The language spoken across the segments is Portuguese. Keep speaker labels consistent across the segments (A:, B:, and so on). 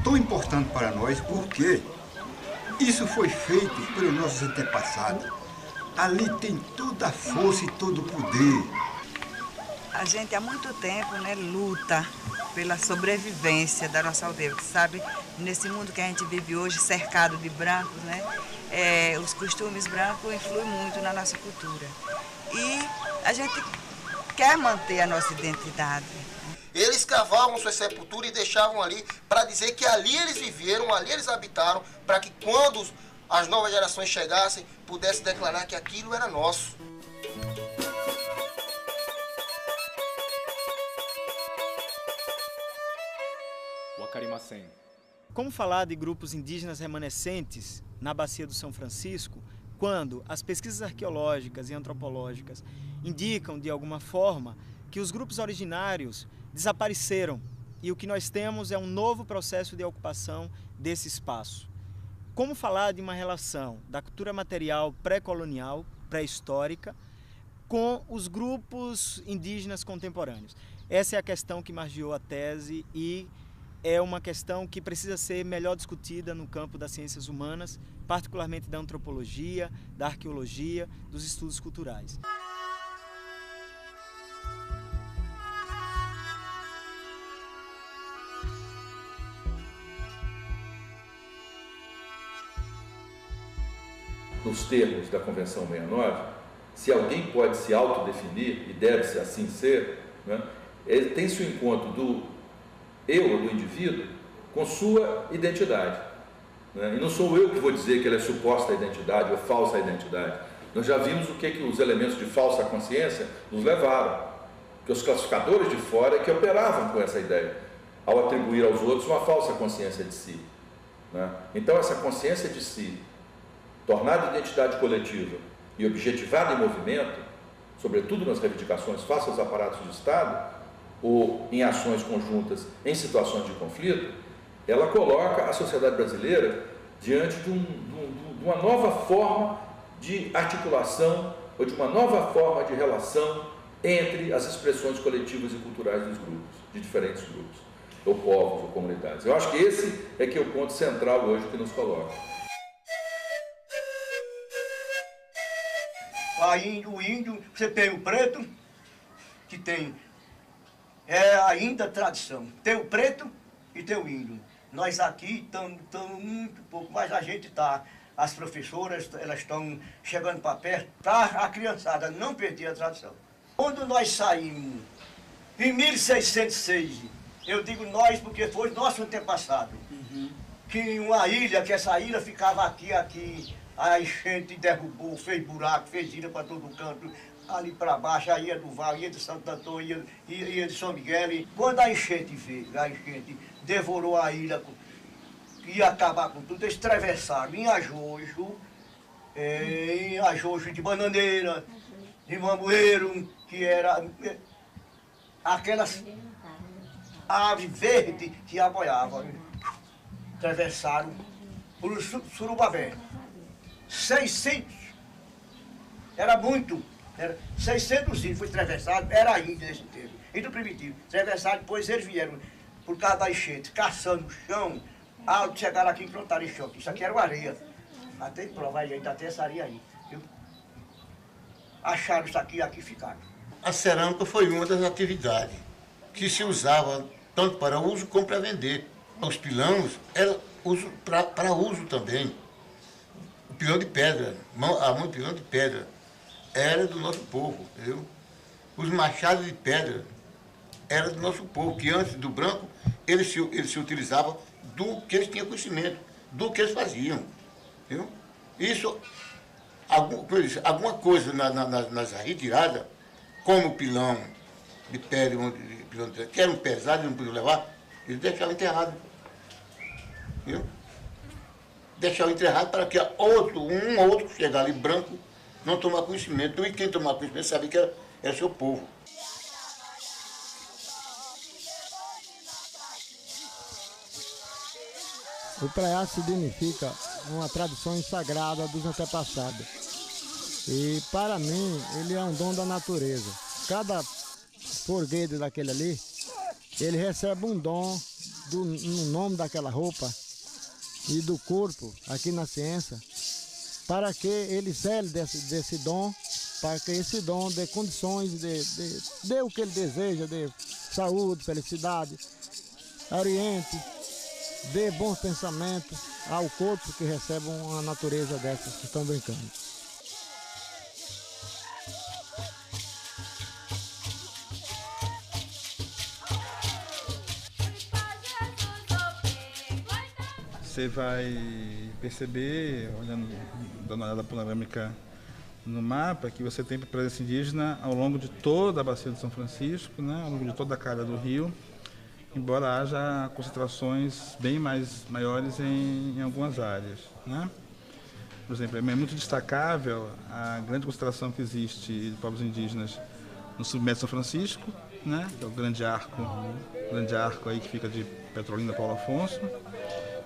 A: tão importante para nós porque isso foi feito pelos nossos antepassados. Ali tem toda a força e todo o poder.
B: A gente há muito tempo, né, luta pela sobrevivência da nossa aldeia. Você sabe, nesse mundo que a gente vive hoje, cercado de brancos, né, os costumes brancos influem muito na nossa cultura. E a gente quer manter a nossa identidade.
C: Eles cavavam sua sepultura e deixavam ali para dizer que ali eles viveram, ali eles habitaram, para que quando as novas gerações chegassem, pudessem declarar que aquilo era nosso.
D: Como falar de grupos indígenas remanescentes na Bacia do São Francisco, quando as pesquisas arqueológicas e antropológicas indicam, de alguma forma, que os grupos originários desapareceram e o que nós temos é um novo processo de ocupação desse espaço? Como falar de uma relação da cultura material pré-colonial, pré-histórica, com os grupos indígenas contemporâneos? Essa é a questão que margeou a tese e é uma questão que precisa ser melhor discutida no campo das ciências humanas, particularmente da antropologia, da arqueologia, dos estudos culturais.
E: Nos termos da Convenção 69, se alguém pode se autodefinir, e deve-se assim ser, né, ele tem-se o encontro do eu, do indivíduo, com sua identidade. Né? E não sou eu que vou dizer que ele é suposta identidade ou falsa identidade. Nós já vimos o que os elementos de falsa consciência nos levaram. Que os classificadores de fora é que operavam com essa ideia, ao atribuir aos outros uma falsa consciência de si. Né? Então, essa consciência de si, tornada identidade coletiva e objetivada em movimento, sobretudo nas reivindicações face aos aparatos do Estado, ou em ações conjuntas em situações de conflito, ela coloca a sociedade brasileira diante de uma nova forma de articulação ou de uma nova forma de relação entre as expressões coletivas e culturais dos grupos, de diferentes grupos, ou povos, ou comunidades. Eu acho que esse é que é o ponto central hoje que nos coloca.
F: O índio, você tem o preto, que tem ainda tradição. Tem o preto e tem o índio. Nós aqui estamos muito pouco, mas a gente está. As professoras, elas estão chegando para perto, para a criançada não perder a tradição. Quando nós saímos, em 1606, eu digo nós porque foi nosso antepassado, que uma ilha, que essa ilha ficava aqui, a enchente derrubou, fez buraco, fez ilha para todo canto, ali para baixo, aí ia do Vale, ia de Santo Antônio, ia de São Miguel. E quando a enchente veio, a enchente devorou a ilha, ia acabar com tudo, eles atravessaram em ajojo de bananeira, de mamboeiro, que era aquelas aves verdes que apoiavam. Atravessaram por Surubavê. 600, era muito. 600 índios foi atravessado, era índio nesse tempo, índio primitivo. Atravessado, depois eles vieram, por causa da enchente, caçando o chão, chegaram aqui e plantaram em chão. Isso aqui era uma areia. Até prova aí, ainda tem essa areia aí. Viu? Acharam isso aqui e aqui ficaram.
G: A cerâmica foi uma das atividades que se usava tanto para uso como para vender. Os pilões eram para uso também. O pilão de pedra, a mão de pilão de pedra, era do nosso povo, entendeu? Os machados de pedra eram do nosso povo, que antes do branco, eles se utilizavam do que eles tinham conhecimento, do que eles faziam, entendeu? Isso, alguma coisa nas retiradas, como o pilão de pedra, que eram pesados e não podiam levar, eles deixavam enterrado, entendeu? Deixavam enterrado para que um ou outro chegar ali branco, não tomar conhecimento, e quem tomar conhecimento sabia que era seu povo.
H: O preá significa uma tradição sagrada dos antepassados. E para mim, ele é um dom da natureza. Cada forguedo daquele ali, ele recebe um dom no nome daquela roupa e do corpo aqui na ciência, para que ele cele desse dom, para que esse dom dê condições, dê o que ele deseja, dê saúde, felicidade, oriente, dê bons pensamentos ao corpo que recebe uma natureza dessas que estão brincando.
I: Você vai perceber, olhando, dando uma olhada panorâmica no mapa, que você tem presença indígena ao longo de toda a bacia do São Francisco, né, ao longo de toda a calha do rio, embora haja concentrações bem maiores em algumas áreas, né? Por exemplo, é muito destacável a grande concentração que existe de povos indígenas no submédio São Francisco, né, que é o grande arco aí que fica de Petrolina a Paulo Afonso,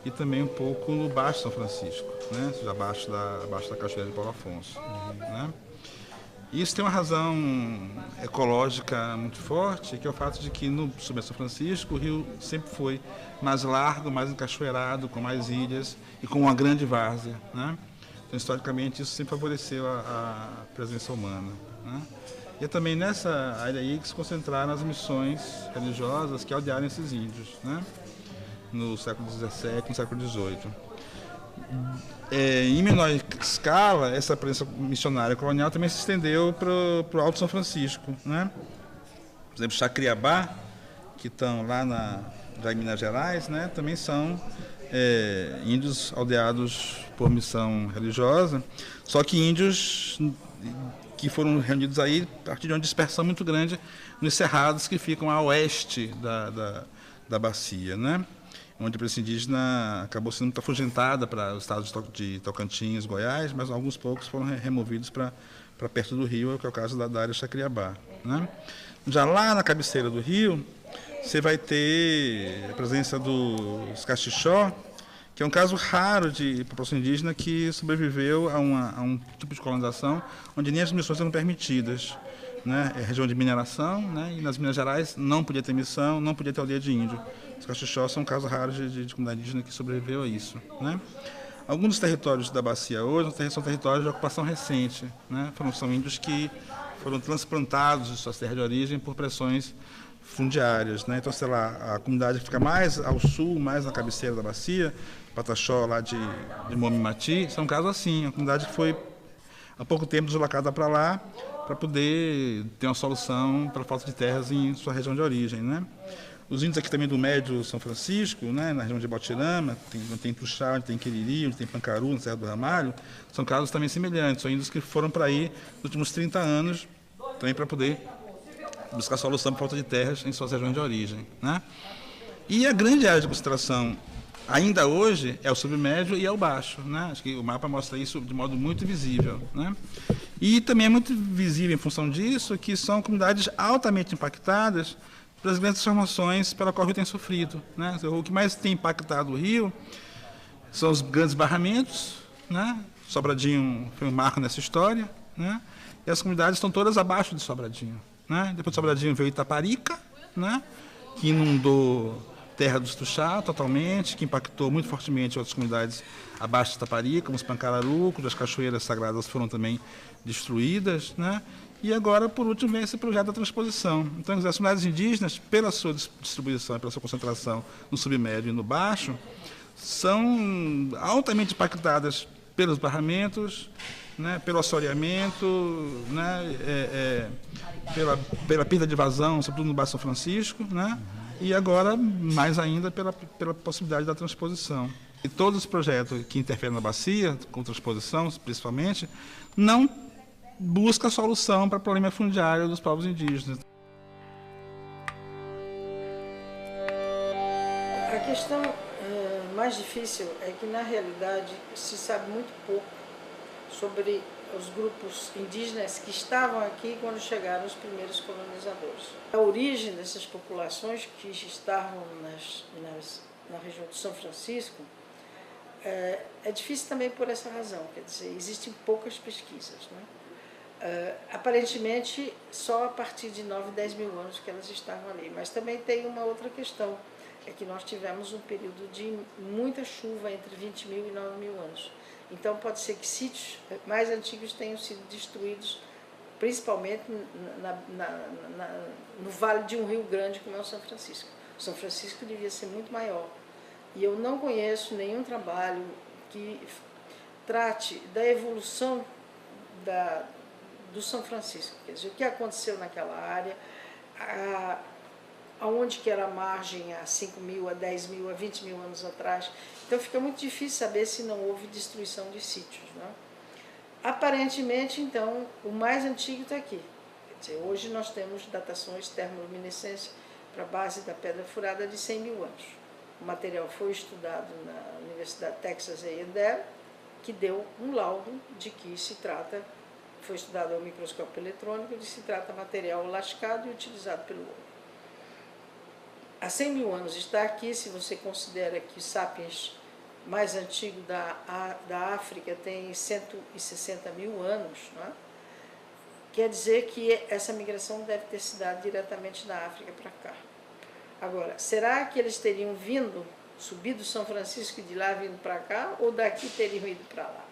I: e também um pouco no Baixo São Francisco, né? Ou seja, abaixo da Cachoeira de Paulo Afonso. Né? E isso tem uma razão ecológica muito forte, que é o fato de que no Submédio São Francisco o rio sempre foi mais largo, mais encachoeirado, com mais ilhas e com uma grande várzea. Né? Então, historicamente, isso sempre favoreceu a presença humana. Né? E é também nessa área aí que se concentraram as missões religiosas que aldearam esses índios, né? No século XVII, no século XVIII. Em menor escala, essa presença missionária colonial também se estendeu para o Alto São Francisco. Né? Por exemplo, Chacriabá, que estão lá já em Minas Gerais, né? Também são índios aldeados por missão religiosa, só que índios que foram reunidos aí a partir de uma dispersão muito grande nos cerrados que ficam a oeste da bacia, né? Onde a presença indígena acabou sendo muito afugentada para os estados de Tocantins, Goiás, mas alguns poucos foram removidos para perto do rio, que é o caso da área Chacriabá. Né? Já lá na cabeceira do rio, você vai ter a presença dos Cachixó, que é um caso raro de população indígena que sobreviveu a um tipo de colonização onde nem as missões eram permitidas. Né? É região de mineração, né? E nas Minas Gerais não podia ter missão, não podia ter aldeia de índio. Os Cachixós são casos raros de comunidade indígena que sobreviveu a isso. Né? Alguns dos territórios da bacia hoje são territórios de ocupação recente. Né? São índios que foram transplantados de suas terras de origem por pressões fundiárias. Né? Então, sei lá, a comunidade que fica mais ao sul, mais na cabeceira da bacia, Pataxó, lá de Momimati, são casos assim. A comunidade que foi há pouco tempo deslocada para lá para poder ter uma solução para a falta de terras em sua região de origem. Né? Os índios aqui também do Médio São Francisco, né, na região de Botirama, tem Tuxá, tem Quiriri, tem Pancaru, na Serra do Ramalho, são casos também semelhantes, são índios que foram para aí nos últimos 30 anos, também para poder buscar solução para a falta de terras em suas regiões de origem. Né? E a grande área de concentração ainda hoje é o submédio e é o baixo. Né? Acho que o mapa mostra isso de modo muito visível. Né? E também é muito visível, em função disso, que são comunidades altamente impactadas pelas grandes transformações pela qual o rio tem sofrido. Né? O que mais tem impactado o rio são os grandes barramentos. Né? Sobradinho foi um marco nessa história. Né? E as comunidades estão todas abaixo de Sobradinho. Né? Depois de Sobradinho veio Itaparica, né? Que inundou terra dos Tuxá totalmente, que impactou muito fortemente outras comunidades abaixo de Itaparica, como os Pancararu, cujas cachoeiras sagradas foram também destruídas. Né? E agora, por último, vem esse projeto da transposição. Então, as comunidades indígenas, pela sua distribuição, pela sua concentração no submédio e no baixo, são altamente impactadas pelos barramentos, né, pelo assoreamento, né, pela perda de vazão, sobretudo no Baixo São Francisco, né, e agora, mais ainda, pela possibilidade da transposição. E todos os projetos que interferem na bacia, com transposição principalmente, não busca solução para o problema fundiário dos povos indígenas.
J: A questão mais difícil é que, na realidade, se sabe muito pouco sobre os grupos indígenas que estavam aqui quando chegaram os primeiros colonizadores. A origem dessas populações que estavam na região de São Francisco é difícil também por essa razão, quer dizer, existem poucas pesquisas. Né? Aparentemente, só a partir de 9, 10 mil anos que elas estavam ali, mas também tem uma outra questão. é que nós tivemos um período de muita chuva entre 20 mil e 9 mil anos. Então pode ser que sítios mais antigos tenham sido destruídos, principalmente no vale de um rio grande como é o São Francisco. O São Francisco devia ser muito maior. E eu não conheço nenhum trabalho que trate da evolução do São Francisco. Quer dizer, o que aconteceu naquela área, aonde que era a margem há 5 mil, a 10 mil, a 20 mil anos atrás. Então fica muito difícil saber se não houve destruição de sítios, né? Aparentemente, então, o mais antigo está aqui. Quer dizer, hoje nós temos datações termoluminescência para a base da Pedra Furada de 100 mil anos. O material foi estudado na Universidade Texas A&M, que deu um laudo de que se trata, foi estudado ao microscópio eletrônico, de se trata material lascado e utilizado pelo homem. Há 100 mil anos está aqui, se você considera que o Sapiens mais antigo da África tem 160 mil anos, não é? Quer dizer que essa migração deve ter se dado diretamente da África para cá. Agora, será que eles teriam subido São Francisco e de lá vindo para cá, ou daqui teriam ido para lá?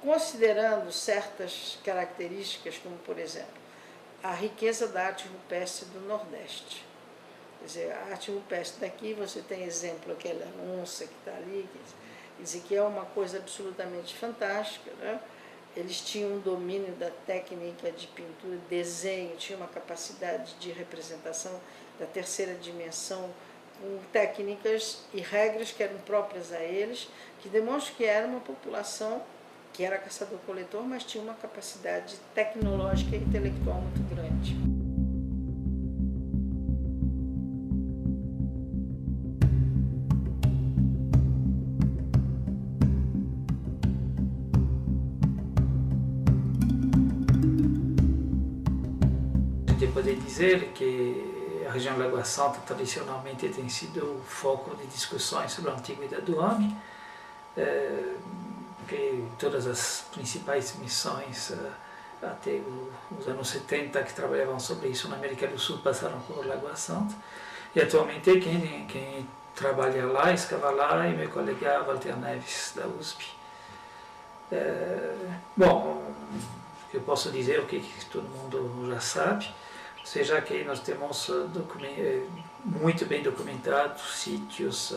J: Considerando certas características, como por exemplo, a riqueza da arte rupestre do Nordeste. Quer dizer, a arte rupestre daqui, você tem exemplo, aquela onça que está ali, quer dizer, que é uma coisa absolutamente fantástica, né? Eles tinham um domínio da técnica de pintura, desenho, tinham uma capacidade de representação da terceira dimensão, com técnicas e regras que eram próprias a eles, que demonstram que era uma população que era caçador-coletor, mas tinha uma capacidade tecnológica e intelectual muito grande.
K: Poder dizer que a região Lagoa Santa tradicionalmente tem sido o foco de discussões sobre a antiguidade do homem, que todas as principais missões até os anos 70 que trabalhavam sobre isso na América do Sul passaram por Lagoa Santa, e atualmente quem trabalha lá, escava lá, é meu colega Walter Neves da USP. Bom, eu posso dizer o que todo mundo já sabe, ou seja, que nós temos muito bem documentados sítios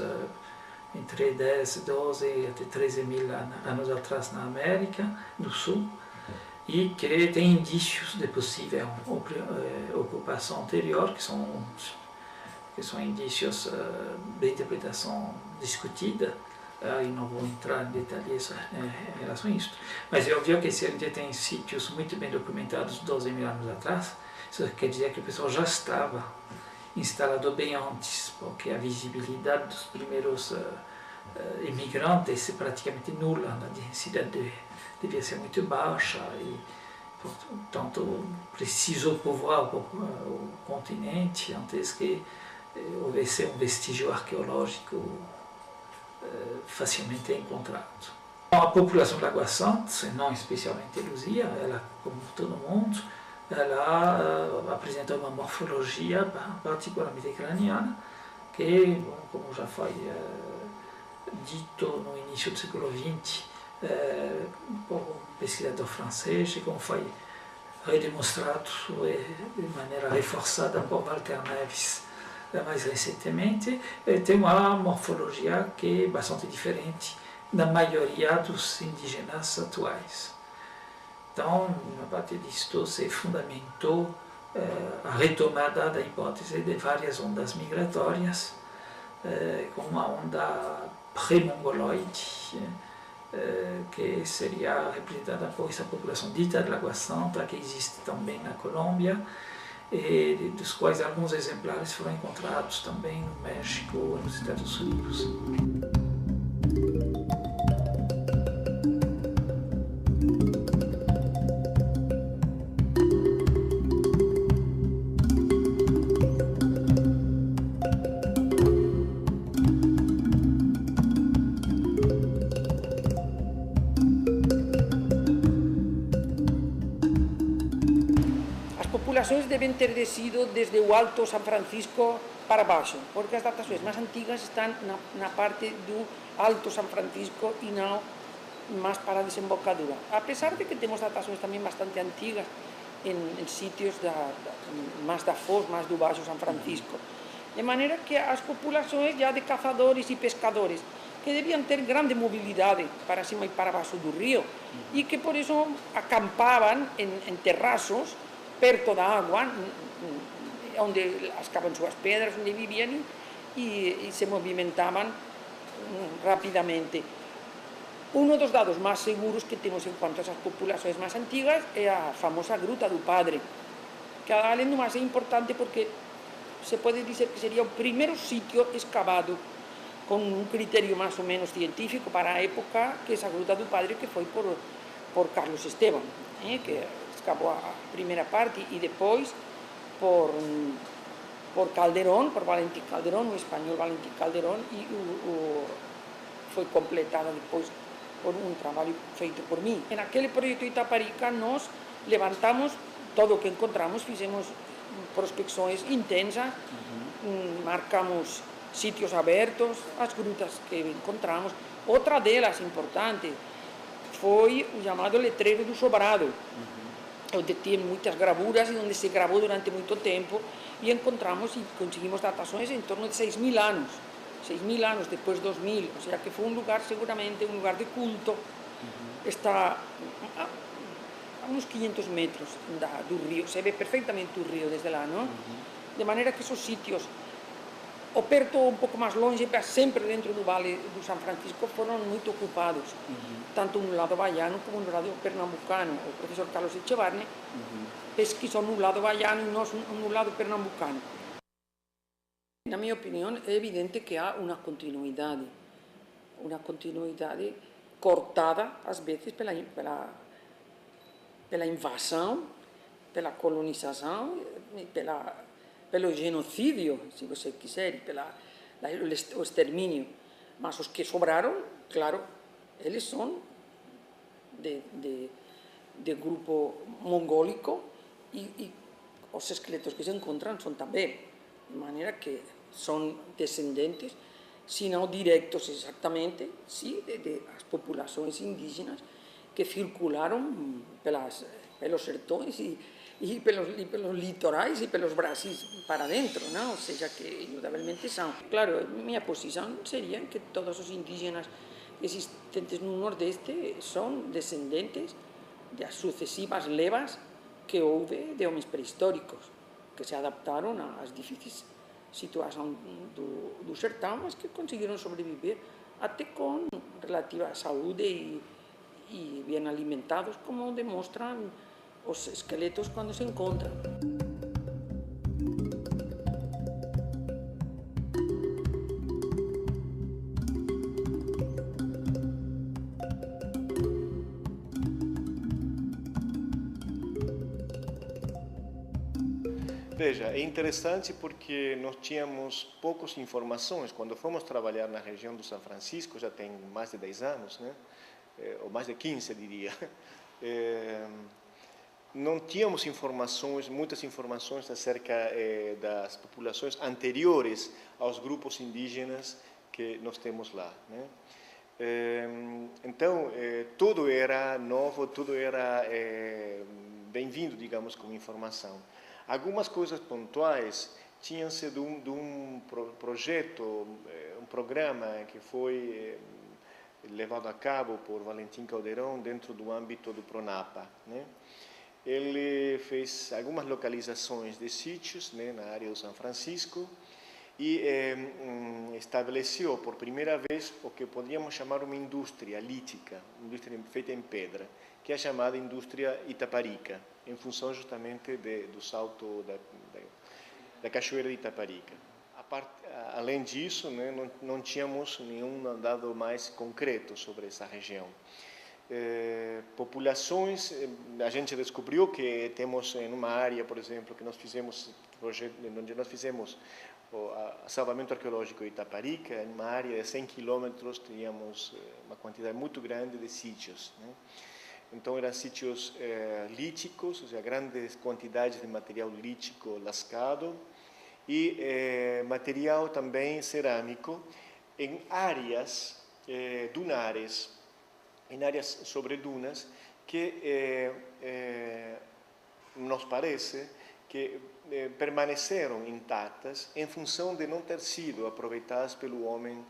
K: entre 10, 12 até 13 mil anos atrás na América do Sul, e que tem indícios de possível ocupação anterior, que são indícios de interpretação discutida. E não vou entrar em detalhes em relação a isso, mas é óbvio que se a gente tem sítios muito bem documentados 12 mil anos atrás, isso quer dizer que o pessoal já estava instalado bem antes, porque a visibilidade dos primeiros imigrantes é praticamente nula, a densidade devia ser muito baixa e, portanto, precisou povoar o continente antes que houvesse um vestígio arqueológico facilmente encontrado. A população da Lagoa Santa, não especialmente Luzia, ela, como todo mundo, ela apresenta uma morfologia particularmente craniana, que, como já foi dito no início do século XX por um pesquisador francês, e como foi redemonstrado de maneira reforçada por Walter Neves mais recentemente, tem uma morfologia que é bastante diferente da maioria dos indígenas atuais. Então, a partir disto, se fundamentou a retomada da hipótese de várias ondas migratórias, com uma onda pré-mongoloide, que seria representada por essa população dita de Lagoa Santa, que existe também na Colômbia, e dos quais alguns exemplares foram encontrados também no México e nos Estados Unidos.
L: devem ter descido desde o Alto São Francisco para baixo, porque as datações mais antigas estão na parte do Alto São Francisco e não mais para a desembocadura. Apesar de que temos datações também bastante antigas em sítios mais da Foz, mais do Baixo São Francisco. De maneira que as populações já de caçadores e pescadores, que deviam ter grande mobilidade para cima e para baixo do rio, e que por isso acampavam em terraços perto da água, onde ascavam suas pedras, onde viviam e se movimentavam rapidamente. Um dos dados mais seguros que temos em quanto a essas populações mais antigas é a famosa Gruta do Padre, que além do mais é importante porque se pode dizer que seria o primeiro sítio escavado com um critério mais ou menos científico para a época, que essa Gruta do Padre, que foi por Carlos Esteban, que escavou a primeira parte, e depois por Calderón, por Valentín Calderón, o espanhol Valentín Calderón, e foi completada depois por um trabalho feito por mim. Naquele projeto Itaparica nós levantamos todo o que encontramos, fizemos prospecções intensas, marcamos sítios abertos, as grutas que encontramos. Outra delas, importante, foi o chamado Letreiro do Sobrado, onde tem muitas gravuras e onde se gravou durante muito tempo, e encontramos e conseguimos datações em torno de 6.000 anos. 6.000 anos, depois 2.000, ou seja que foi um lugar, seguramente, um lugar de culto. Está a uns 500 metros do rio, se vê perfeitamente o rio desde lá, não? De maneira que esses sítios, ou perto ou um pouco mais longe, sempre dentro do Vale do São Francisco, foram muito ocupados, tanto no lado baiano como no lado pernambucano. O professor Carlos Echevarne pesquisou no lado baiano e nós no lado pernambucano. Na minha opinião, é evidente que há uma continuidade cortada, às vezes, pela invasão, pela colonização, pelo genocídio, se você quiser, o extermínio. Mas os que sobraram, claro, eles são de grupo mongólico e os esqueletos que se encontram são também, de maneira que são descendentes, se não diretos exatamente, sim, das populações indígenas que circularam pelos sertões e pelos litorais e pelos Brasis para dentro, não? Ou seja, que indudablemente são. Claro, minha posição seria que todos os indígenas existentes no Nordeste são descendentes das sucessivas levas que houve de homens pré-históricos, que se adaptaram às difíceis situações do sertão, mas que conseguiram sobreviver até com relativa saúde e bem alimentados, como demonstram os esqueletos quando se encontram.
M: Veja, é interessante porque nós tínhamos poucas informações. Quando fomos trabalhar na região do São Francisco, já tem mais de 10 anos, né? Ou mais de 15, eu diria. Não tínhamos informações, muitas informações acerca das populações anteriores aos grupos indígenas que nós temos lá, né? Então, tudo era novo, tudo era bem-vindo, digamos, como informação. Algumas coisas pontuais tinham sido de um projeto, um programa que foi levado a cabo por Valentín Calderón dentro do âmbito do Pronapa, né? Ele fez algumas localizações de sítios, né, na área do São Francisco e estabeleceu por primeira vez o que poderíamos chamar uma indústria lítica, indústria feita em pedra, que é a chamada indústria Itaparica, em função justamente do salto da cachoeira de Itaparica. Além disso, né, não tínhamos nenhum dado mais concreto sobre essa região. Populações, a gente descobriu que temos em uma área, por exemplo, que nós fizemos onde nós fizemos o salvamento arqueológico de Itaparica, em uma área de 100 quilômetros, teríamos uma quantidade muito grande de sítios, né? Então eram sítios líticos, ou seja, grandes quantidades de material lítico lascado e material também cerâmico em áreas dunares, em áreas sobre dunas que nos parece que permaneceram intactas em função de não ter sido aproveitadas pelo homem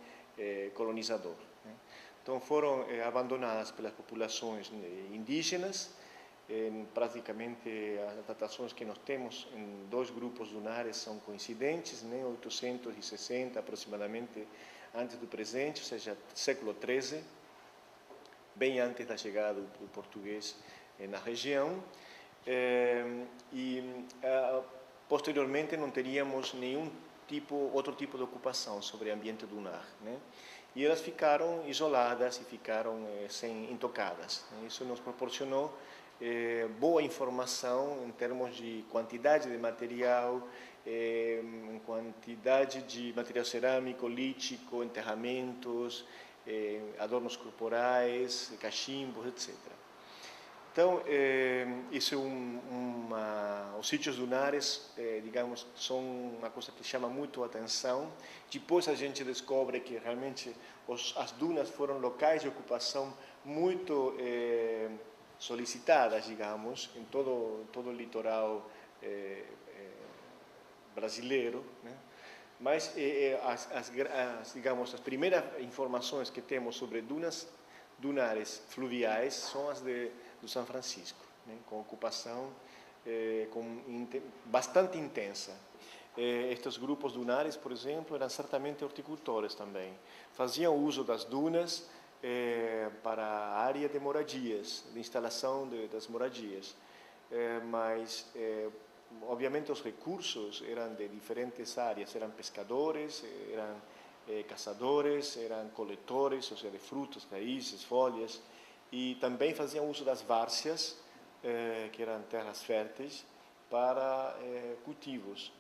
M: colonizador. Então foram abandonadas pelas populações indígenas. Praticamente as datações que nós temos em 2 grupos dunares são coincidentes, 860 aproximadamente antes do presente, ou seja, século XIII, bem antes da chegada do português na região. Posteriormente não teríamos outro tipo de ocupação sobre o ambiente dunar, né? E elas ficaram isoladas e ficaram intocadas. Isso nos proporcionou boa informação em termos de quantidade de material, quantidade de material cerâmico, lítico, enterramentos, adornos corporais, cachimbos, etc. Então, isso os sítios dunares, digamos, são uma coisa que chama muito a atenção. Depois a gente descobre que realmente as dunas foram locais de ocupação muito solicitadas, digamos, em todo o litoral brasileiro, né? Mas digamos, as primeiras informações que temos sobre dunares fluviais são as do São Francisco, né? Com ocupação bastante intensa. Estes grupos dunares, por exemplo, eram certamente horticultores também. Faziam uso das dunas para a área de moradias, de instalação das moradias. Mas, obviamente, os recursos eram de diferentes áreas. Eram pescadores, eram caçadores, eram coletores, ou seja, de frutas, raízes, folhas. E também faziam uso das várzeas, que eram terras férteis, para cultivos,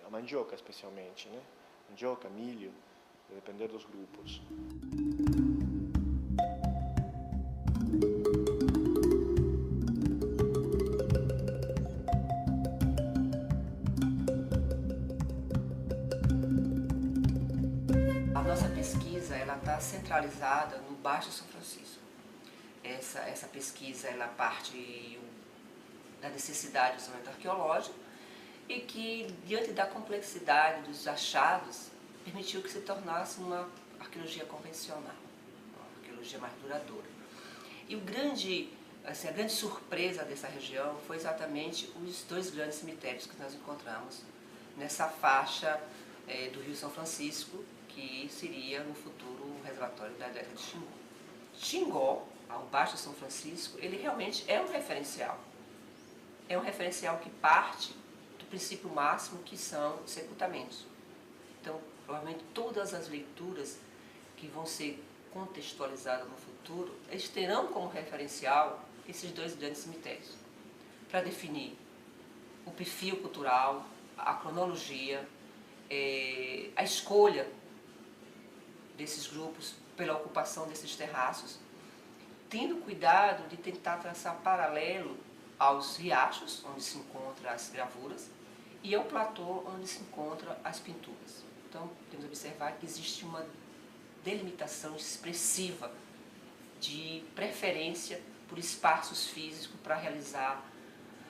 M: a mandioca especialmente, né? Mandioca, milho, a depender dos grupos.
N: A nossa pesquisa está centralizada no Baixo São Francisco. Essa pesquisa ela parte da necessidade do isolamento arqueológico e que, diante da complexidade dos achados, permitiu que se tornasse uma arqueologia convencional, uma arqueologia mais duradoura. E a grande surpresa dessa região foi exatamente os 2 grandes cemitérios que nós encontramos nessa faixa do Rio São Francisco, que seria no futuro o reservatório da década de Xingó. Xingó, ao Baixo São Francisco, ele realmente é um referencial. É um referencial que parte do princípio máximo, que são os sepultamentos. Então, provavelmente todas as leituras que vão ser contextualizadas no futuro, eles terão como referencial esses 2 grandes cemitérios, para definir o perfil cultural, a cronologia, a escolha desses grupos pela ocupação desses terraços, tendo cuidado de tentar traçar paralelo aos riachos, onde se encontram as gravuras, e ao platô, onde se encontram as pinturas. Então, podemos observar que existe uma delimitação expressiva de preferência por espaços físicos para realizar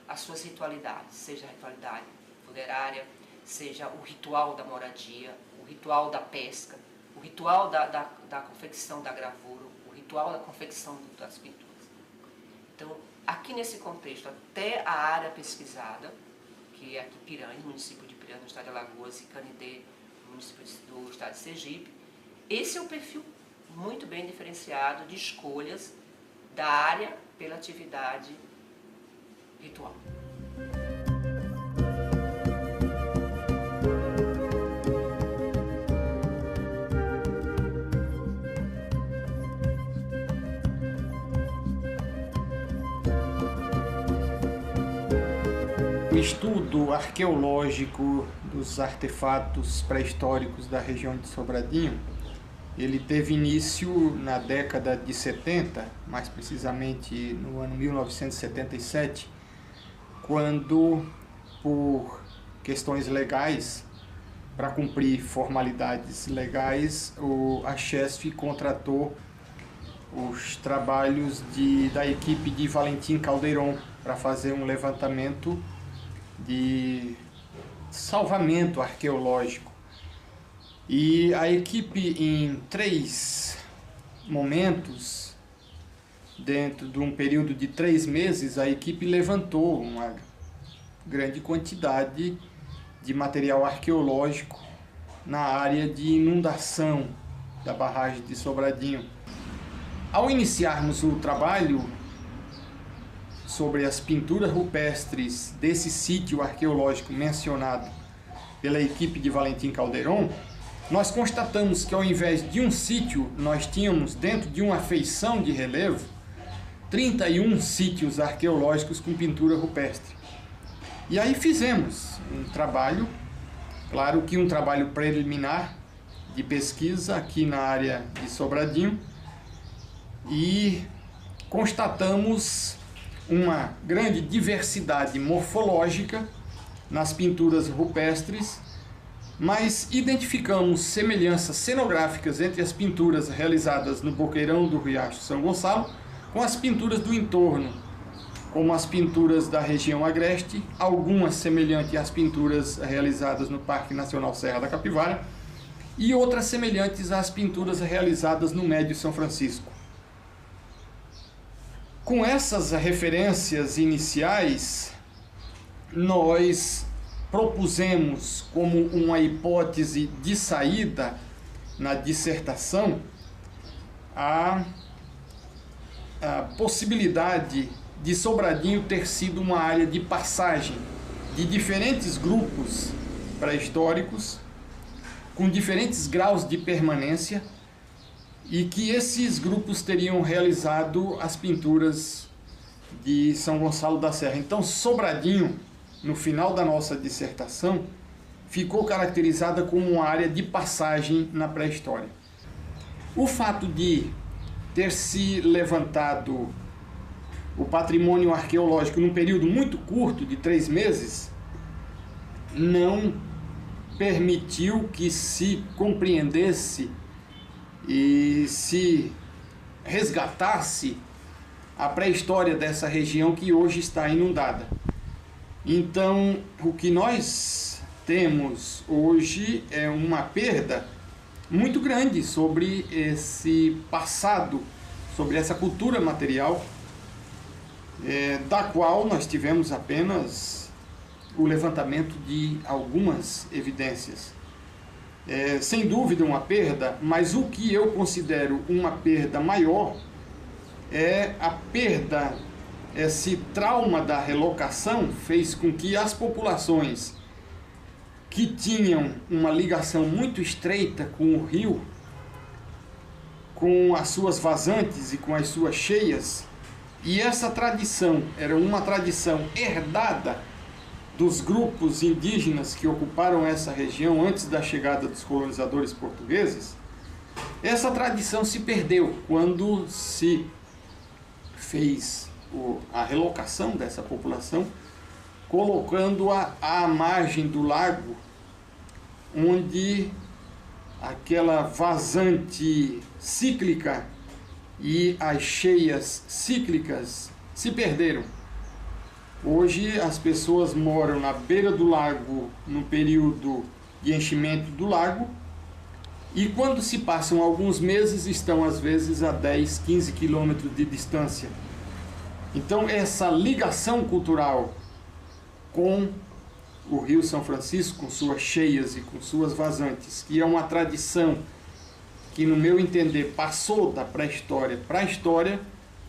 N: as suas ritualidades, seja a ritualidade funerária, seja o ritual da moradia, o ritual da pesca, o ritual da confecção da gravura, o ritual da confecção das pinturas. Então, aqui nesse contexto, até a área pesquisada, que é aqui Piranha, município de Piranha, no estado de Alagoas, e Canidê, município do estado de Sergipe, esse é um perfil muito bem diferenciado de escolhas da área pela atividade ritual.
O: O estudo arqueológico dos artefatos pré-históricos da região de Sobradinho ele teve início na década de 70, mais precisamente no ano 1977, quando, por questões legais, para cumprir formalidades legais, a Chesf contratou os trabalhos da equipe de Valentim Calderon para fazer um levantamento de salvamento arqueológico. E a equipe, em 3 momentos, dentro de um período de 3 meses, a equipe levantou uma grande quantidade de material arqueológico na área de inundação da barragem de Sobradinho. Ao iniciarmos o trabalho sobre as pinturas rupestres desse sítio arqueológico mencionado pela equipe de Valentim Calderon, nós constatamos que, ao invés de um sítio, nós tínhamos, dentro de uma feição de relevo, 31 sítios arqueológicos com pintura rupestre. E aí fizemos um trabalho, claro que um trabalho preliminar de pesquisa aqui na área de Sobradinho, e constatamos uma grande diversidade morfológica nas pinturas rupestres, mas identificamos semelhanças cenográficas entre as pinturas realizadas no Boqueirão do Riacho São Gonçalo com as pinturas do entorno, como as pinturas da região agreste, algumas semelhantes às pinturas realizadas no Parque Nacional Serra da Capivara e outras semelhantes às pinturas realizadas no Médio São Francisco. Com essas referências iniciais, nós propusemos como uma hipótese de saída na dissertação a possibilidade de Sobradinho ter sido uma área de passagem de diferentes grupos pré-históricos com diferentes graus de permanência e que esses grupos teriam realizado as pinturas de São Gonçalo da Serra. Então, Sobradinho, no final da nossa dissertação, ficou caracterizada como uma área de passagem na pré-história. O fato de ter se levantado o patrimônio arqueológico num período muito curto, de 3 meses, não permitiu que se compreendesse e se resgatasse a pré-história dessa região que hoje está inundada. Então, o que nós temos hoje é uma perda muito grande sobre esse passado, sobre essa cultura material, da qual nós tivemos apenas o levantamento de algumas evidências. Sem dúvida uma perda, mas o que eu considero uma perda maior é a perda. Esse trauma da relocação fez com que as populações que tinham uma ligação muito estreita com o rio, com as suas vazantes e com as suas cheias, e essa tradição era uma tradição herdada dos grupos indígenas que ocuparam essa região antes da chegada dos colonizadores portugueses, essa tradição se perdeu quando se fez a relocação dessa população, colocando-a à margem do lago, onde aquela vazante cíclica e as cheias cíclicas se perderam. Hoje as pessoas moram na beira do lago no período de enchimento do lago e quando se passam alguns meses estão às vezes a 10, 15 quilômetros de distância. Então essa ligação cultural com o Rio São Francisco, com suas cheias e com suas vazantes, que é uma tradição que, no meu entender, passou da pré-história para a história,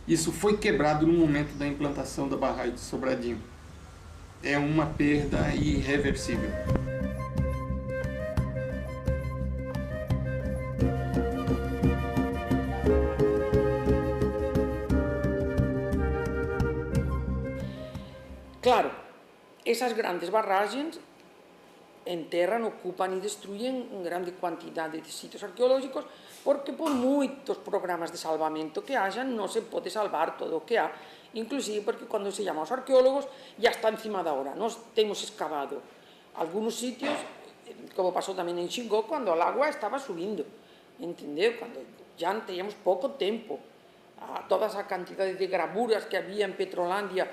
O: isso foi quebrado no momento da implantação da barragem de Sobradinho. É uma perda irreversível.
L: Claro, esas grandes barragens enterran, ocupan y destruyen grande quantidade de sitios arqueológicos, porque por muitos programas de salvamento que hayan, non se pode salvar todo o que há, inclusive porque cando se llama aos arqueólogos ya está encima da hora. Nós temos excavado algunos sitios, como pasou tamén en Xingó, cando a agua estaba subindo, entendeu? Cando ya teníamos pouco tempo, toda esa cantidade de gravuras que había en Petrolandia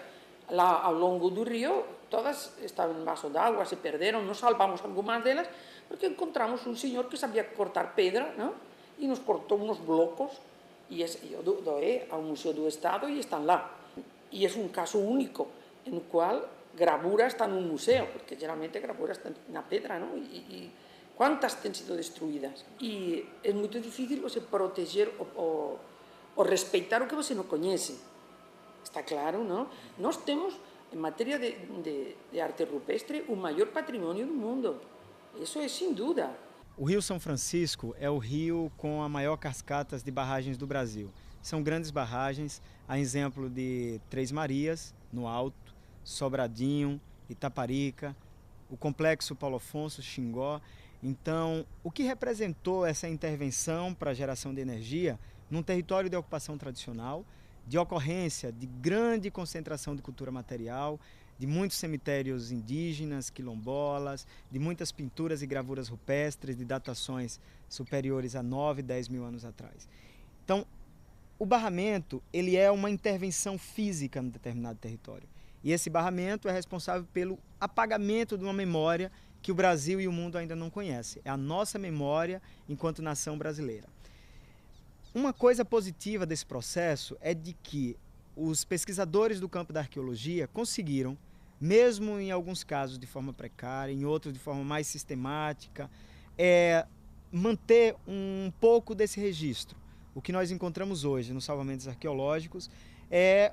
L: lá ao longo do río, todas estaban embaixo d'água, se perderon, nos salvamos algunhas delas, porque encontramos un señor que sabía cortar pedra, ¿no? E nos cortou unos blocos, e eu doé ao Museo do Estado e están lá. E é un caso único, en o cual gravura está nun museo, porque geralmente gravura está na pedra, ¿no? E quantas ten sido destruídas? E é moito difícil você proteger o respeitar o que você non coñece. Está claro, non? Nós temos, en materia de arte rupestre, o maior patrimônio do mundo. Isso é sem dúvida.
D: O Rio São Francisco é o rio com a maior cascatas de barragens do Brasil. São grandes barragens, a exemplo de Três Marias, no Alto, Sobradinho, Itaparica, o Complexo Paulo Afonso, Xingó. Então, o que representou essa intervenção para a geração de energia num território de ocupação tradicional, de ocorrência de grande concentração de cultura material, de muitos cemitérios indígenas, quilombolas, de muitas pinturas e gravuras rupestres, de datações superiores a 9, 10 mil anos atrás. Então, o barramento ele é uma intervenção física num determinado território. E esse barramento é responsável pelo apagamento de uma memória que o Brasil e o mundo ainda não conhecem. É a nossa memória enquanto nação brasileira. Uma coisa positiva desse processo é de que os pesquisadores do campo da arqueologia conseguiram, mesmo em alguns casos de forma precária, em outros de forma mais sistemática, manter um pouco desse registro. O que nós encontramos hoje nos salvamentos arqueológicos é,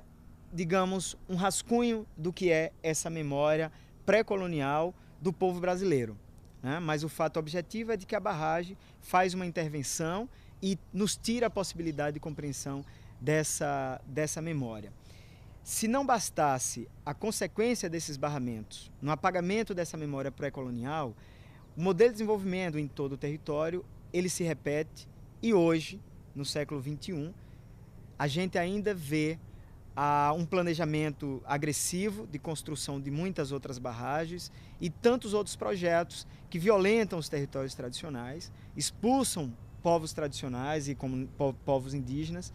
D: digamos, um rascunho do que é essa memória pré-colonial do povo brasileiro, né? Mas o fato objetivo é de que a barragem faz uma intervenção e nos tira a possibilidade de compreensão dessa memória. Se não bastasse a consequência desses barramentos no apagamento dessa memória pré-colonial, o modelo de desenvolvimento em todo o território, ele se repete e hoje, no século XXI, a gente ainda vê um planejamento agressivo de construção de muitas outras barragens e tantos outros projetos que violentam os territórios tradicionais, expulsam povos tradicionais e como povos indígenas.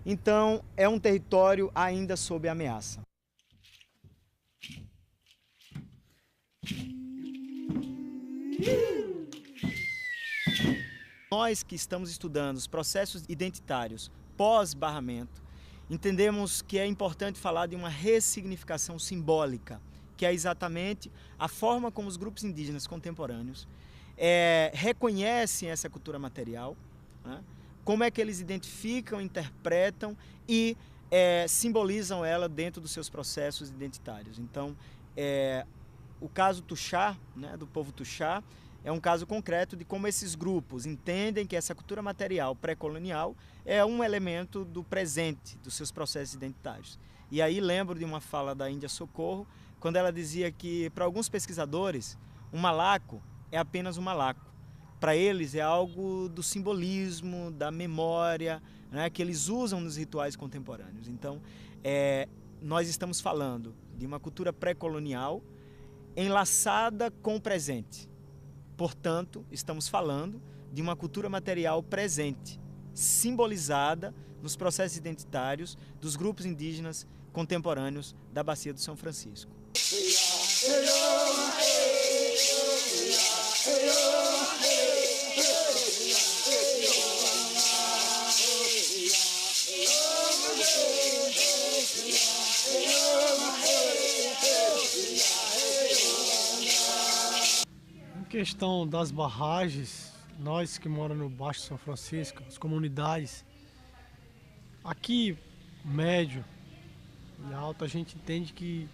D: Então, é um território ainda sob ameaça. Nós que estamos estudando os processos identitários pós-barramento, entendemos que é importante falar de uma ressignificação simbólica, que é exatamente a forma como os grupos indígenas contemporâneos reconhecem essa cultura material, né? Como é que eles identificam, interpretam e simbolizam ela dentro dos seus processos identitários. Então, o caso Tuxá, né, do povo Tuxá, é um caso concreto de como esses grupos entendem que essa cultura material pré-colonial é um elemento do presente, dos seus processos identitários. E aí lembro de uma fala da Índia Socorro, quando ela dizia que, para alguns pesquisadores, um malaco é apenas um malaco. Para eles é algo do simbolismo, da memória, né, que eles usam nos rituais contemporâneos. Então, nós estamos falando de uma cultura pré-colonial enlaçada com o presente. Portanto, estamos falando de uma cultura material presente, simbolizada nos processos identitários dos grupos indígenas contemporâneos da Bacia do São Francisco.
P: Em questão das barragens, nós que moramos no Baixo São Francisco, as comunidades, aqui, médio e alto, a gente entende que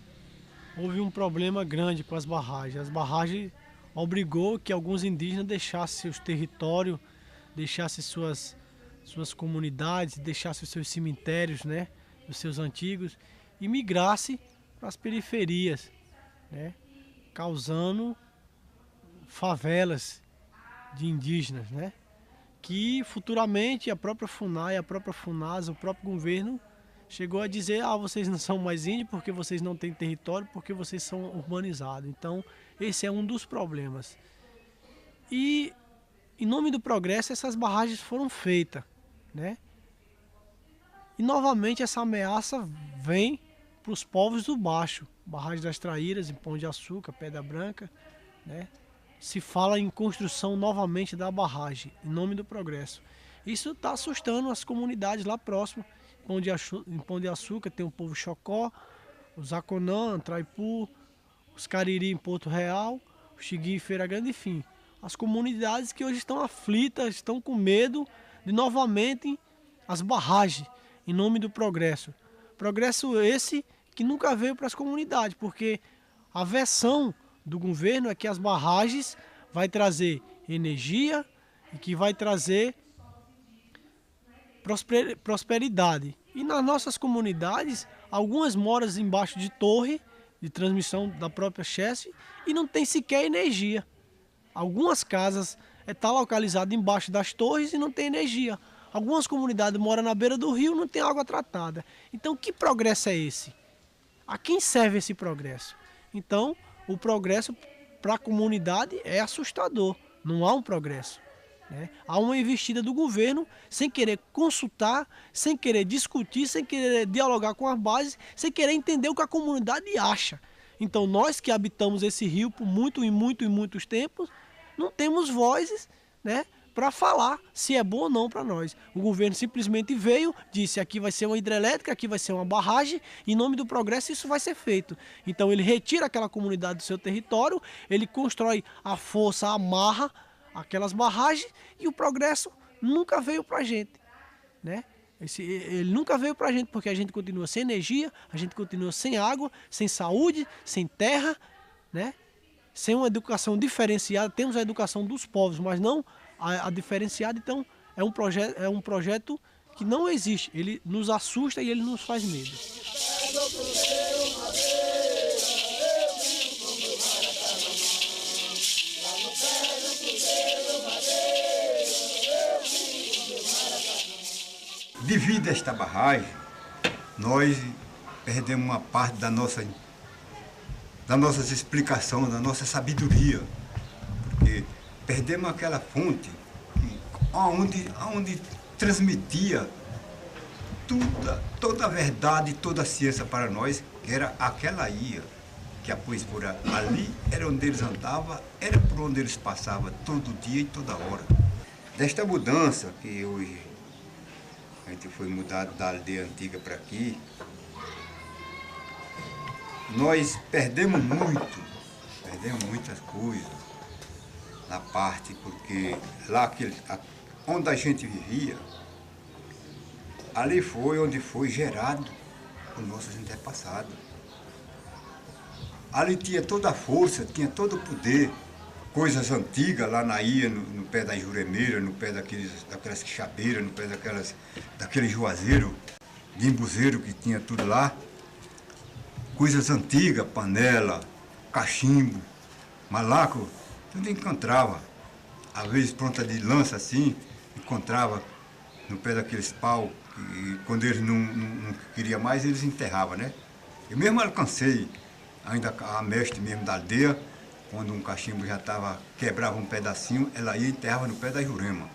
P: houve um problema grande com as barragens. As barragens obrigou que alguns indígenas deixassem seus territórios, deixassem suas comunidades, deixassem os seus cemitérios, né, os seus antigos, e migrassem para as periferias, né, causando favelas de indígenas, né? Que futuramente a própria FUNAI, a própria FUNASA, o próprio governo chegou a dizer: ah, vocês não são mais índios porque vocês não têm território, porque vocês são urbanizados. Então, esse é um dos problemas. E, em nome do progresso, essas barragens foram feitas, né? E, novamente, essa ameaça vem para os povos do Baixo. Barragem das Traíras, em Pão de Açúcar, Pedra Branca, né? Se fala em construção novamente da barragem, em nome do progresso. Isso está assustando as comunidades lá próximas. Em Pão de Açúcar tem o povo Chocó, os Aconã, Traipu, os Cariri em Porto Real, o Xigui em Feira Grande, enfim. As comunidades que hoje estão aflitas, estão com medo de novamente as barragens, em nome do progresso. Progresso esse que nunca veio para as comunidades, porque a versão do governo é que as barragens vai trazer energia e que vai trazer prosperidade. E nas nossas comunidades, algumas moram embaixo de torre de transmissão da própria Chesf e não tem sequer energia. Algumas casas estão localizadas embaixo das torres e não tem energia. Algumas comunidades moram na beira do rio e não tem água tratada. Então, que progresso é esse? A quem serve esse progresso? Então, o progresso para a comunidade é assustador. Não há um progresso, né? Há uma investida do governo sem querer consultar, sem querer discutir, sem querer dialogar com as bases, sem querer entender o que a comunidade acha. Então, nós que habitamos esse rio por muitos tempos, não temos vozes, né, para falar se é bom ou não para nós. O governo simplesmente veio, disse: aqui vai ser uma hidrelétrica, aqui vai ser uma barragem, em nome do progresso isso vai ser feito. Então ele retira aquela comunidade do seu território, ele constrói a força, amarra aquelas barragens e o progresso nunca veio para a gente, né? Ele nunca veio para a gente porque a gente continua sem energia, a gente continua sem água, sem saúde, sem terra, né? Sem uma educação diferenciada. Temos a educação dos povos, mas não a diferenciada. Então é um projeto que não existe. Ele nos assusta e ele nos faz medo.
A: Devido a esta barragem, nós perdemos uma parte das nossas explicações, da nossa sabedoria, porque perdemos aquela fonte onde transmitia toda a verdade, toda a ciência para nós, que era aquela ilha, que após por ali era onde eles andavam, era por onde eles passavam todo dia e toda hora. Desta mudança que hoje a gente foi mudado da aldeia antiga para aqui, nós perdemos muitas coisas na parte, porque lá onde a gente vivia, ali foi onde foi gerado os nossos antepassados. Ali tinha toda a força, tinha todo o poder, coisas antigas lá na ilha, no pé da juremeira, no pé daquelas quixabeiras, no pé daquele juazeiro, de embuzeiro que tinha tudo lá. Coisas antigas, panela, cachimbo, malaco, tudo encontrava. Às vezes ponta de lança assim, encontrava no pé daqueles pau, e quando eles não queriam mais, eles enterravam, né? Eu mesmo alcancei, ainda a mestre mesmo da aldeia, quando um cachimbo já quebrava um pedacinho, ela ia e enterrava no pé da jurema,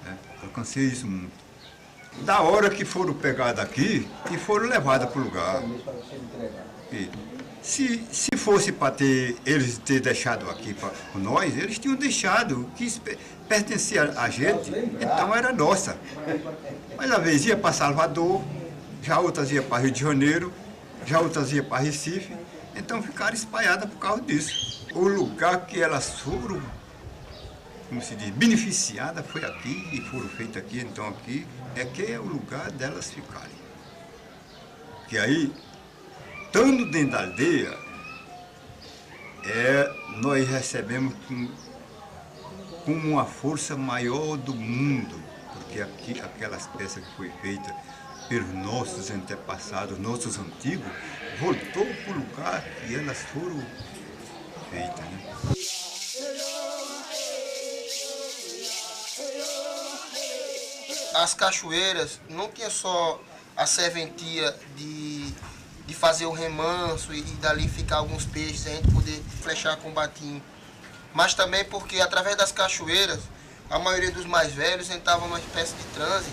A: né? Alcancei isso muito. Da hora que foram pegadas aqui e foram levadas para o lugar. E se fosse para eles ter deixado aqui com nós, eles tinham deixado, que pertencia a gente, então era nossa. Mas às vezes ia para Salvador, já outras ia para Rio de Janeiro, já outras ia para Recife, então ficaram espalhadas por causa disso. O lugar que elas foram, como se diz, beneficiadas foi aqui e foram feitas aqui, então aqui é o lugar delas ficarem. Que aí, estando dentro da aldeia, nós recebemos como uma força maior do mundo, porque aqui, aquelas peças que foi feita pelos nossos antepassados, nossos antigos, voltou para o lugar que elas foram feitas, né?
C: as cachoeiras não tinha só a serventia de fazer o remanso e dali ficar alguns peixes, a gente poder flechar com batinho. Mas também porque através das cachoeiras, a maioria dos mais velhos entravam numa espécie de transe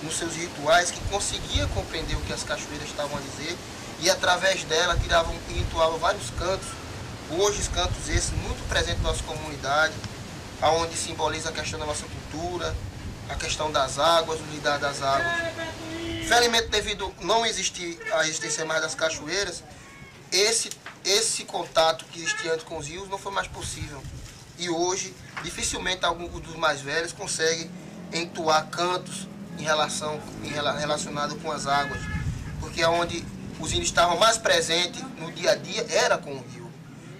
C: nos seus rituais, que conseguia compreender o que as cachoeiras estavam a dizer e através dela tiravam e entoavam vários cantos. Hoje os cantos esses muito presentes na nossa comunidade, aonde simboliza a questão da nossa cultura, a questão das águas, o lidar das águas. Felizmente, devido não existir a existência mais das cachoeiras, esse contato que existia antes com os rios não foi mais possível. E hoje, dificilmente algum dos mais velhos consegue entoar cantos relacionados com as águas, porque onde os índios estavam mais presentes no dia a dia era com o rio.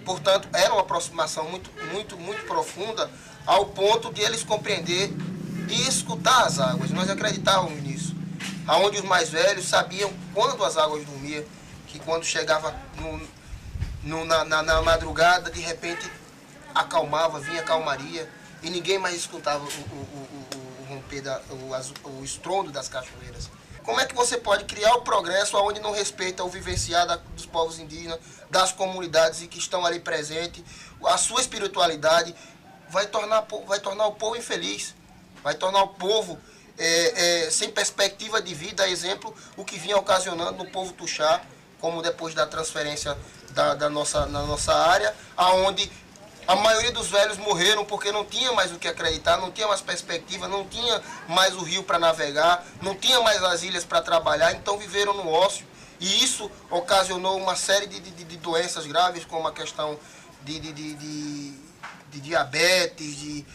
C: Portanto, era uma aproximação muito profunda, ao ponto de eles compreender e escutar as águas. Nós acreditávamos nisso. Aonde os mais velhos sabiam quando as águas dormiam, que quando chegava na madrugada, de repente acalmava, vinha calmaria, e ninguém mais escutava o romper, o estrondo das cachoeiras. Como é que você pode criar o progresso onde não respeita o vivenciar dos povos indígenas, das comunidades e que estão ali presentes? A sua espiritualidade vai tornar o povo infeliz, vai tornar o povo sem perspectiva de vida. Exemplo, o que vinha ocasionando no povo Tuxá, como depois da transferência na nossa área, aonde a maioria dos velhos morreram porque não tinha mais o que acreditar, não tinha mais perspectiva, não tinha mais o rio para navegar, não tinha mais as ilhas para trabalhar, então viveram no ócio. E isso ocasionou uma série de doenças graves, como a questão de diabetes, de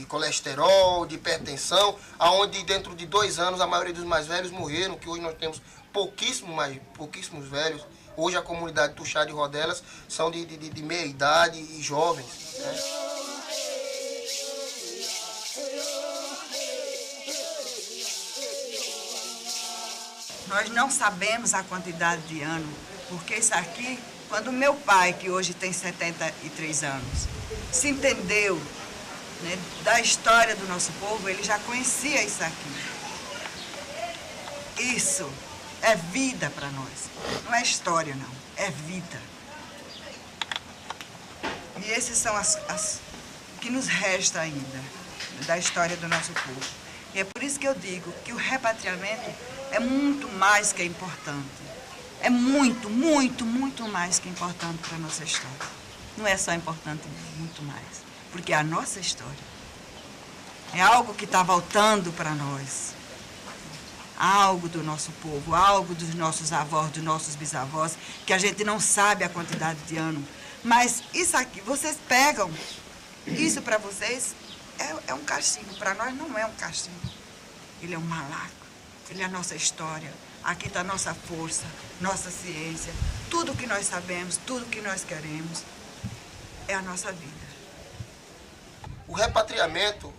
C: colesterol, de hipertensão, aonde dentro de 2 anos a maioria dos mais velhos morreram, que hoje nós temos pouquíssimos velhos. Hoje a comunidade Tuxá de Rodelas são de meia idade e jovens, né?
B: Nós não sabemos a quantidade de anos, porque isso aqui, quando meu pai, que hoje tem 73 anos, se entendeu, né, da história do nosso povo, ele já conhecia isso aqui. Isso é vida para nós. Não é história, não. É vida. E esses são as que nos resta ainda da história do nosso povo. E é por isso que eu digo que o repatriamento é muito mais que importante. É muito mais que importante para a nossa história. Não é só importante, muito mais. Porque é a nossa história. É algo que está voltando para nós. Algo do nosso povo, algo dos nossos avós, dos nossos bisavós, que a gente não sabe a quantidade de anos. Mas isso aqui, vocês pegam, isso para vocês é um castigo. Para nós não é um castigo. Ele é um malaco, ele é a nossa história. Aqui está a nossa força, nossa ciência, tudo que nós sabemos, tudo que nós queremos, é a nossa vida.
C: O repatriamento,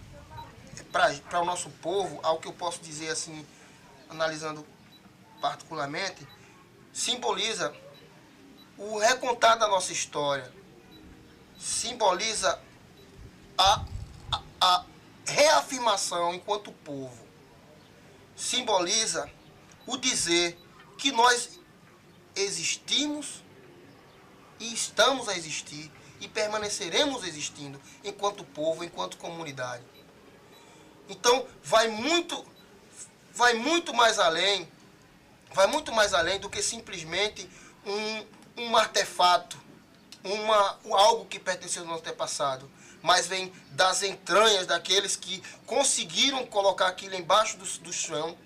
C: para o nosso povo, algo que eu posso dizer assim, analisando particularmente, simboliza o recontar da nossa história, simboliza a reafirmação enquanto povo, simboliza o dizer que nós existimos e estamos a existir e permaneceremos existindo enquanto povo, enquanto comunidade. Então, vai muito mais além do que simplesmente um artefato, algo que pertenceu ao nosso antepassado, mas vem das entranhas daqueles que conseguiram colocar aquilo embaixo do chão,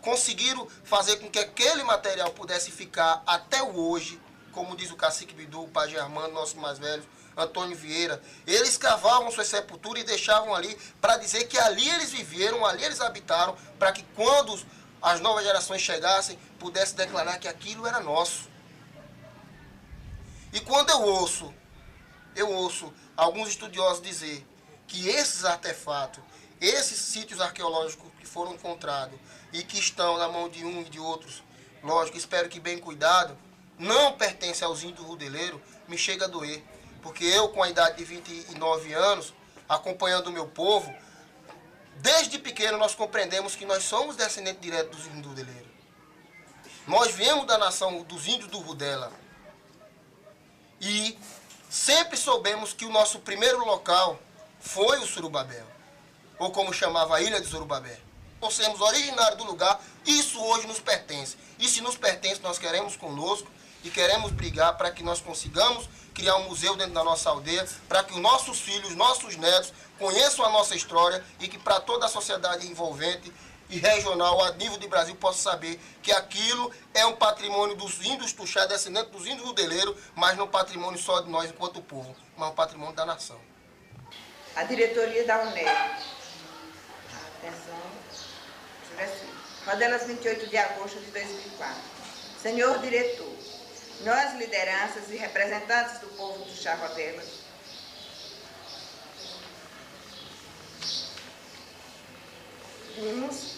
C: conseguiram fazer com que aquele material pudesse ficar até o hoje, como diz o cacique Bidu, o Pajé Armando, nosso mais velho, Antônio Vieira. Eles cavavam suas sepulturas e deixavam ali para dizer que ali eles viveram, ali eles habitaram, para que quando as novas gerações chegassem, pudessem declarar que aquilo era nosso. E quando eu ouço alguns estudiosos dizer que esses artefatos, esses sítios arqueológicos que foram encontrados e que estão na mão de um e de outros, lógico, espero que bem cuidado, não pertence aos índios rodeleiros, me chega a doer. Porque eu, com a idade de 29 anos, acompanhando o meu povo, Desde pequeno nós compreendemos que nós somos descendentes diretos dos índios rudeleiros. Nós viemos da nação dos índios do Rudela. E sempre soubemos que o nosso primeiro local foi o Surubabel, ou como chamava a ilha de Surubabé. Por sermos originários do lugar, isso hoje nos pertence. E se nos pertence, nós queremos conosco e queremos brigar para que nós consigamos criar um museu dentro da nossa aldeia, para que os nossos filhos, nossos netos conheçam a nossa história e que para toda a sociedade envolvente e regional, a nível de Brasil, possa saber que aquilo é um patrimônio dos índios Tuxá, descendentes dos índios rudeleiros, mas não patrimônio só de nós enquanto povo, mas um patrimônio da nação.
Q: A diretoria da UNEB. Atenção. Rodelas, 28 de agosto de 2004. Senhor diretor, nós, lideranças e representantes do povo Tuxá Rodelas, vimos,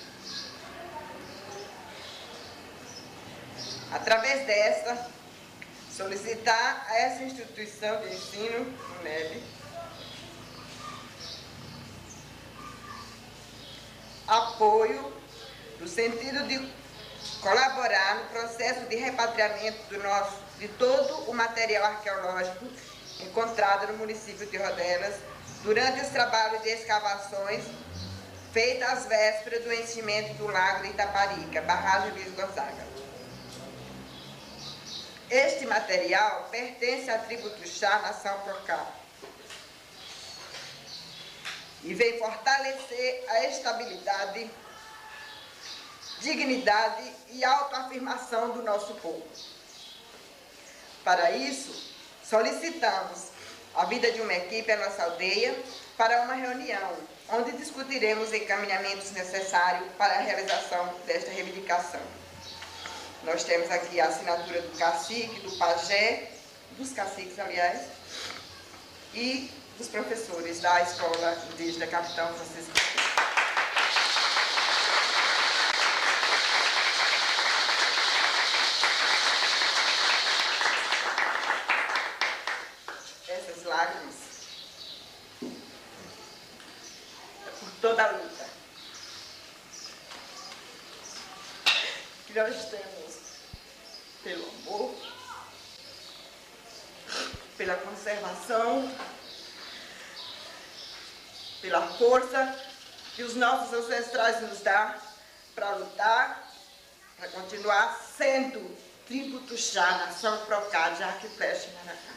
Q: através desta, solicitar a essa instituição de ensino, UNEB, apoio no sentido de colaborar no processo de repatriamento de todo o material arqueológico encontrado no município de Rodelas durante os trabalhos de escavações feitas às vésperas do enchimento do lago de Itaparica, barragem Luiz Gonzaga. Este material pertence à tribo Tuxá, nação Procá, e vem fortalecer a estabilidade, dignidade e autoafirmação do nosso povo. Para isso, solicitamos a vida de uma equipe à nossa aldeia para uma reunião, onde discutiremos encaminhamentos necessários para a realização desta reivindicação. Nós temos aqui a assinatura do cacique, do pajé, dos caciques, aliás, e dos professores da Escola Indígena Capitão Francisco. Essas lágrimas é por toda a luta que nós temos pelo amor, pela conservação, pela força que os nossos ancestrais nos dão para lutar, para continuar sendo tribo Tuxá, nação Procá, de arco e flecha em Maracá.